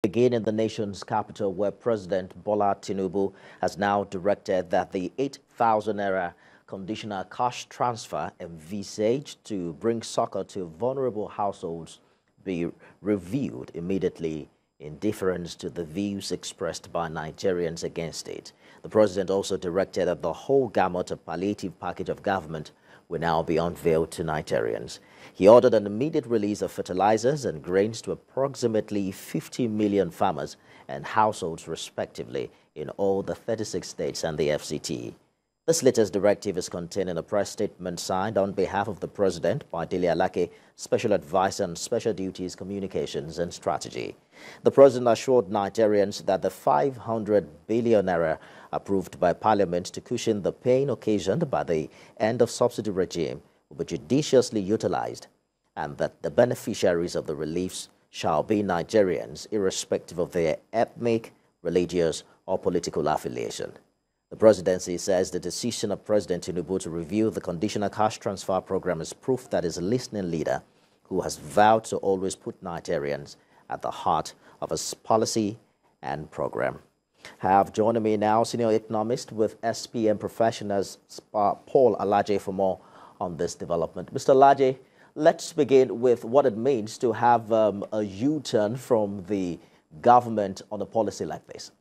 begin in the nation's capital, where President Bola Tinubu has now directed that the 8,000 naira conditional cash transfer envisaged to bring succor to vulnerable households be reviewed immediately in deference to the views expressed by Nigerians against it. The president also directed that the whole gamut of palliative package of government will now be unveiled to Nigerians. He ordered an immediate release of fertilizers and grains to approximately 50 million farmers and households respectively in all the 36 states and the FCT. This latest directive is contained in a press statement signed on behalf of the president by Dele Alake, Special Advisor on Special Duties, Communications and Strategy. The president assured Nigerians that the 500 billion naira approved by Parliament to cushion the pain occasioned by the end of subsidy regime will be judiciously utilized, and that the beneficiaries of the reliefs shall be Nigerians, irrespective of their ethnic, religious, or political affiliation. The presidency says the decision of President Tinubu to review the conditional cash transfer program is proof that he's a listening leader who has vowed to always put Nigerians at the heart of his policy and program. Have joining me now senior economist with SPM Professionals, Paul Alaje, for more on this development. Mr. Alaje, let's begin with what it means to have a U-turn from the government on a policy like this.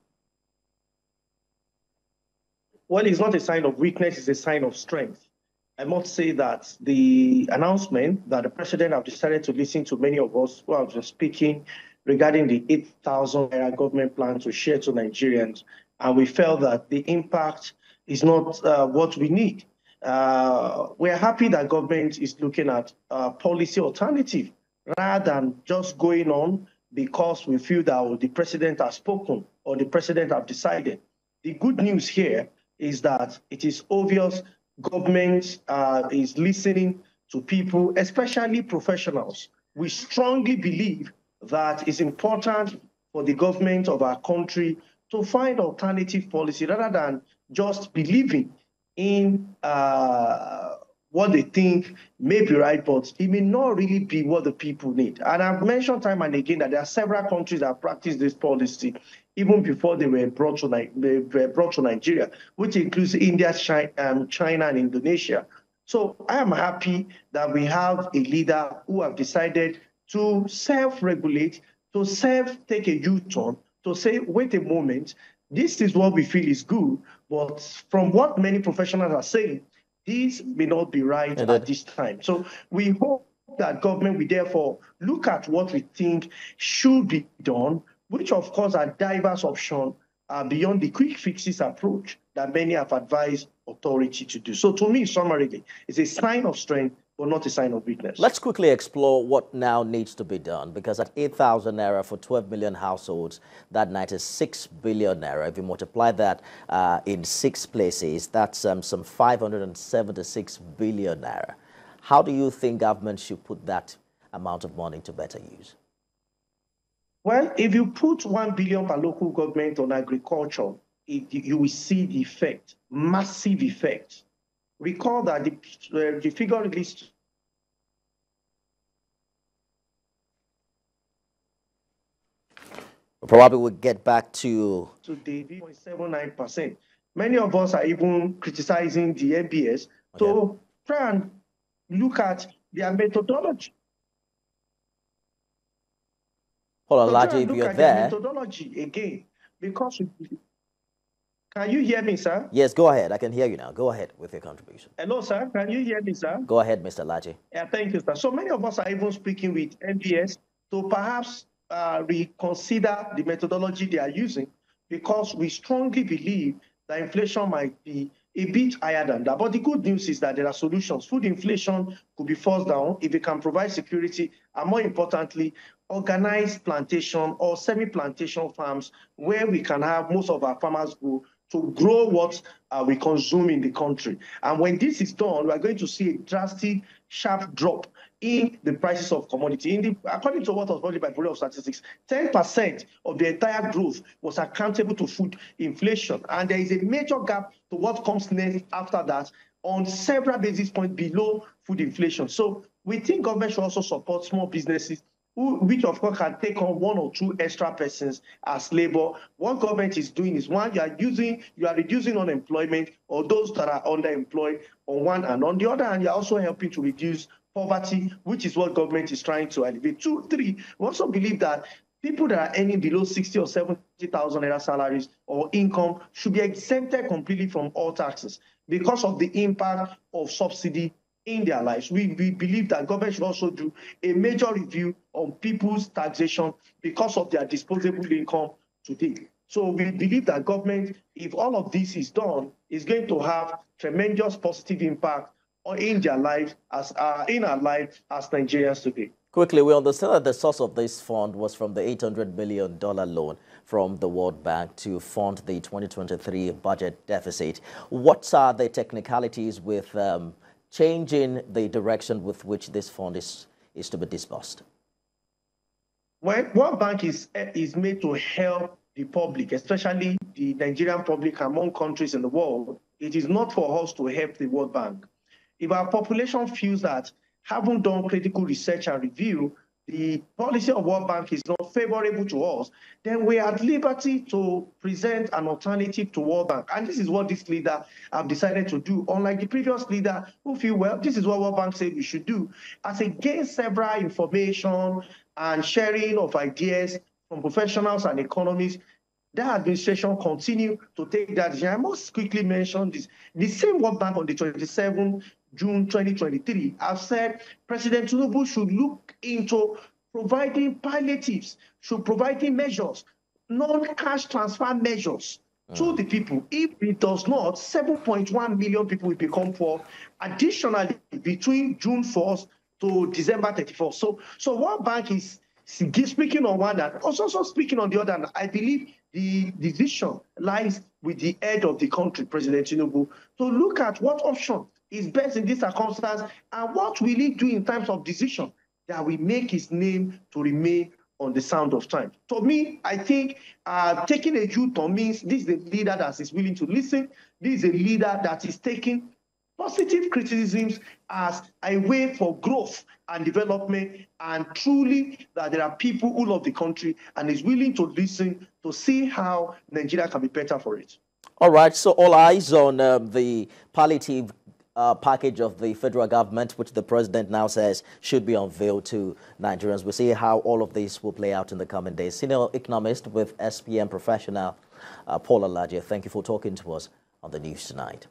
Well, it's not a sign of weakness, it's a sign of strength. I must say that the announcement that the president have decided to listen to many of us who have been speaking regarding the 8,000 naira government plan to share to Nigerians, and we felt that the impact is not what we need. We're happy that government is looking at policy alternative rather than just going on because we feel that the president has spoken or the president have decided. The good news here is that it is obvious government is listening to people, especially professionals. We strongly believe that it's important for the government of our country to find alternative policy rather than just believing in what they think may be right, but it may not really be what the people need. And I've mentioned time and again that there are several countries that practice this policy even before they were brought to Nigeria, which includes India, China, and Indonesia. So I am happy that we have a leader who have decided to self-regulate, to take a U-turn, to say, wait a moment, this is what we feel is good, but from what many professionals are saying, this may not be right at this time. So we hope that government will therefore look at what we think should be done, which of course are diverse options beyond the quick fixes approach that many have advised authority to do. So to me, summarily, it's a sign of strength, but not a sign of weakness. Let's quickly explore what now needs to be done, because at 8,000 naira for 12 million households, that 96 billion naira, if you multiply that in 6 places, that's some 576 billion naira. How do you think government should put that amount of money to better use? Well, if you put 1 billion per local government on agriculture, you will see the effect, massive effect. Recall that the figure released probably we'll get back to the 0.79%. Many of us are even criticizing the MBS to try and look at their methodology. Hold on, Laji, if you're there. Methodology again, because can you hear me, sir? Yes, go ahead. I can hear you now. Go ahead with your contribution. Hello, sir. Can you hear me, sir? Go ahead, Mr. Laji. Yeah, thank you, sir. So many of us are even speaking with MBS to perhaps reconsider the methodology they are using, because we strongly believe that inflation might be a bit higher than that. But the good news is that there are solutions. Food inflation could be forced down if we can provide security, and more importantly, organized plantation or semi-plantation farms where we can have most of our farmers go to grow what we consume in the country. And when this is done, we are going to see a drastic, sharp drop in the prices of commodity. According to what was published by Bureau of Statistics, 10% of the entire growth was accountable to food inflation. And there is a major gap to what comes next after that on several basis points below food inflation. So we think government should also support small businesses which of course can take on 1 or 2 extra persons as labor. What government is doing is, one, you are reducing unemployment or those that are underemployed on one, and on the other hand, you're also helping to reduce poverty, which is what government is trying to alleviate. 2, 3, we also believe that people that are earning below 60 or 70,000 naira salaries or income should be exempted completely from all taxes because of the impact of subsidy in their lives. We believe that government should also do a major review on people's taxation because of their disposable income today. So we believe that government, if all of this is done, is going to have tremendous positive impact in their lives, in our lives as Nigerians today. Quickly, we understand that the source of this fund was from the $800 million loan from the World Bank to fund the 2023 budget deficit. What are the technicalities with changing the direction with which this fund is to be disbursed? Well, World Bank is made to help the public, especially the Nigerian public among countries in the world. It is not for us to help the World Bank. If our population feels that, having done critical research and review, the policy of World Bank is not favorable to us, then we are at liberty to present an alternative to World Bank. And this is what this leader have decided to do. Unlike the previous leader who feel, well, this is what World Bank said we should do. As against several information and sharing of ideas from professionals and economists, the administration continue to take that decision. I must quickly mention this. The same World Bank on the 27th June 2023 have said President Tinubu should look into providing palliatives, should providing measures, non-cash transfer measures to the people. If it does not, 7.1 million people will become poor. Additionally, between June 1st to December 31st. So World Bank is speaking on one hand, also speaking on the other hand. I believe the decision lies with the head of the country, President Tinubu, to look at what option is best in this circumstance and what will he do in terms of decision that will make his name to remain on the sound of time. To me, I think taking a U-turn means this is a leader that is willing to listen. This is a leader that is taking positive criticisms as a way for growth and development, and truly that there are people who love the country and is willing to listen to see how Nigeria can be better for it. All right, so all eyes on the palliative package of the federal government, which the president now says should be unveiled to Nigerians. We'll see how all of this will play out in the coming days. Senior economist with SPM professional Paula Tinubu, thank you for talking to us on the news tonight.